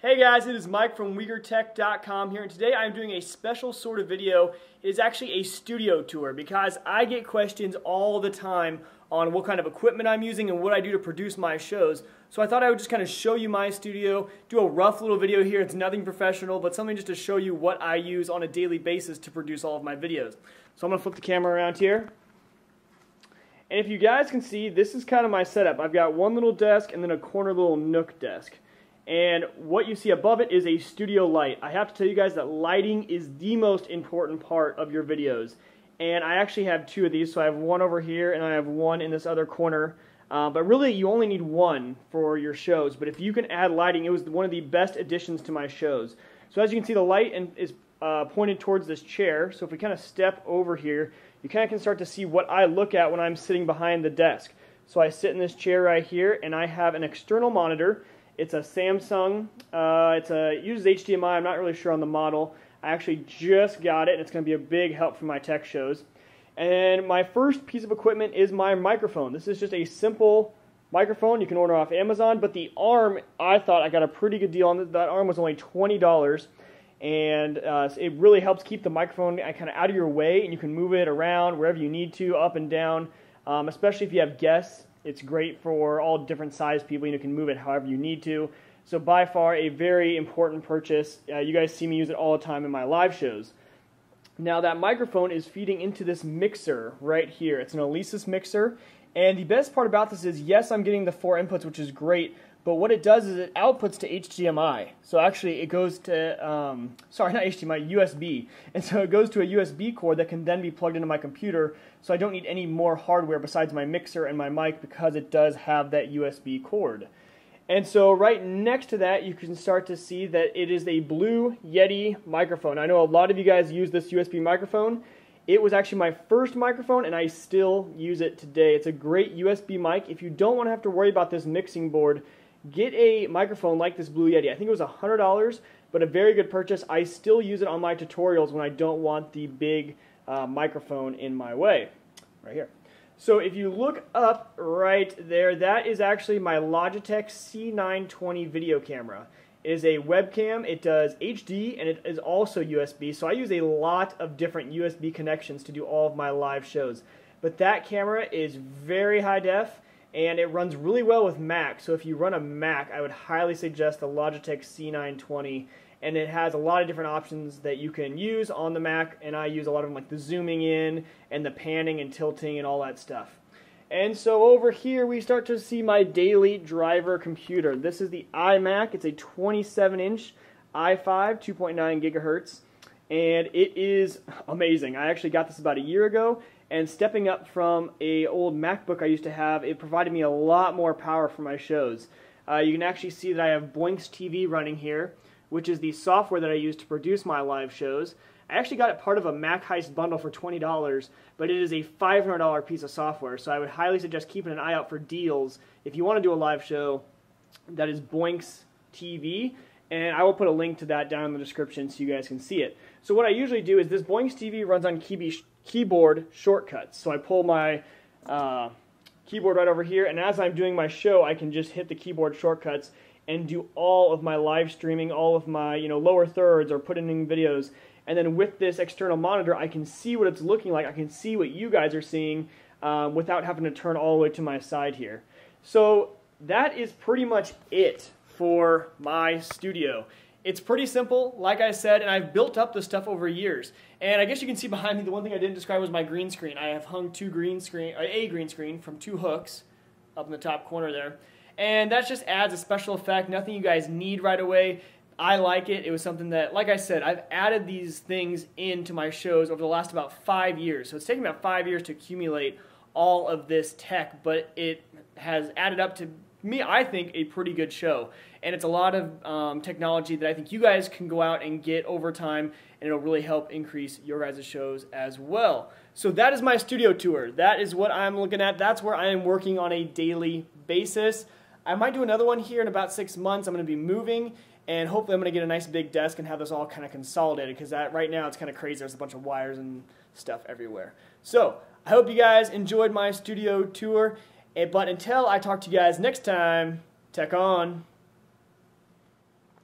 Hey guys, it is Mike from WeagerTech.com here, and today I'm doing a special sort of video. It is actually a studio tour because I get questions all the time on what kind of equipment I'm using and what I do to produce my shows. So I thought I would just kind of show you my studio, do a rough little video here. It's nothing professional, but something just to show you what I use on a daily basis to produce all of my videos. So I'm going to flip the camera around here. And if you guys can see, this is kind of my setup. I've got one little desk and then a corner little nook desk. And what you see above it is a studio light. I have to tell you guys that lighting is the most important part of your videos. And I actually have two of these, so I have one over here and I have one in this other corner. But really, you only need one for your shows. But if you can add lighting, it was one of the best additions to my shows. So as you can see, the light is pointed towards this chair. So if we kind of step over here, you kind of can start to see what I look at when I'm sitting behind the desk. So I sit in this chair right here, and I have an external monitor. It's a Samsung. It uses HDMI. I'm not really sure on the model. I actually just got it, and it's going to be a big help for my tech shows. And my first piece of equipment is my microphone. This is just a simple microphone you can order off Amazon, but the arm, I thought I got a pretty good deal on it. That arm was only $20, and it really helps keep the microphone kind of out of your way, and you can move it around wherever you need to, up and down, especially if you have guests. It's great for all different size people. You can move it however you need to. So by far a very important purchase. You guys see me use it all the time in my live shows. Now that microphone is feeding into this mixer right here. It's an Alesis Mixer. And the best part about this is, yes, I'm getting the 4 inputs, which is great. But what it does is it outputs to HDMI. So actually it goes to, sorry, not HDMI, USB. And so it goes to a USB cord that can then be plugged into my computer. So I don't need any more hardware besides my mixer and my mic because it does have that USB cord. And so right next to that, you can start to see that it is a blue Yeti microphone. I know a lot of you guys use this USB microphone. It was actually my first microphone, and I still use it today. It's a great USB mic. If you don't want to have to worry about this mixing board, get a microphone like this blue Yeti. I think it was $100, but a very good purchase. I still use it on my tutorials when I don't want the big microphone in my way. Right here. So if you look up right there, that is actually my Logitech C920 video camera. It is a webcam. It does HD, and it is also USB. So I use a lot of different USB connections to do all of my live shows. But that camera is very high def, and it runs really well with Mac. So if you run a Mac, I would highly suggest the Logitech C920. And it has a lot of different options that you can use on the Mac. And I use a lot of them, like the zooming in and the panning and tilting and all that stuff. And so over here we start to see my daily driver computer. This is the iMac. It's a 27-inch i5, 2.9 gigahertz. And it is amazing. I actually got this about a year ago. And stepping up from an old MacBook I used to have, it provided me a lot more power for my shows. You can actually see that I have Boinks TV running here, which is the software that I use to produce my live shows. I actually got it part of a Mac Heist bundle for $20, but it is a $500 piece of software, so I would highly suggest keeping an eye out for deals if you want to do a live show. That is Boinks TV, and I will put a link to that down in the description so you guys can see it. So what I usually do is this Boinks TV runs on keyboard shortcuts. So I pull my keyboard right over here, and as I'm doing my show, I can just hit the keyboard shortcuts and do all of my live streaming, all of my lower thirds, or put in videos. And then with this external monitor, I can see what it's looking like. I can see what you guys are seeing without having to turn all the way to my side here. So that is pretty much it for my studio. It's pretty simple, like I said, and I've built up this stuff over years. And I guess you can see behind me, the one thing I didn't describe was my green screen. I have hung a green screen from 2 hooks up in the top corner there. And that just adds a special effect, nothing you guys need right away. I like it. It was something that, like I said, I've added these things into my shows over the last about 5 years. So it's taken about 5 years to accumulate all of this tech, but it has added up to me, I think, a pretty good show. And it's a lot of technology that I think you guys can go out and get over time, and it'll really help increase your guys' shows as well. So that is my studio tour. That is what I'm looking at. That's where I am working on a daily basis. I might do another one here in about 6 months. I'm going to be moving, and hopefully I'm going to get a nice big desk and have this all kind of consolidated, because right now it's kind of crazy. There's a bunch of wires and stuff everywhere. So I hope you guys enjoyed my studio tour, but until I talk to you guys next time, tech on.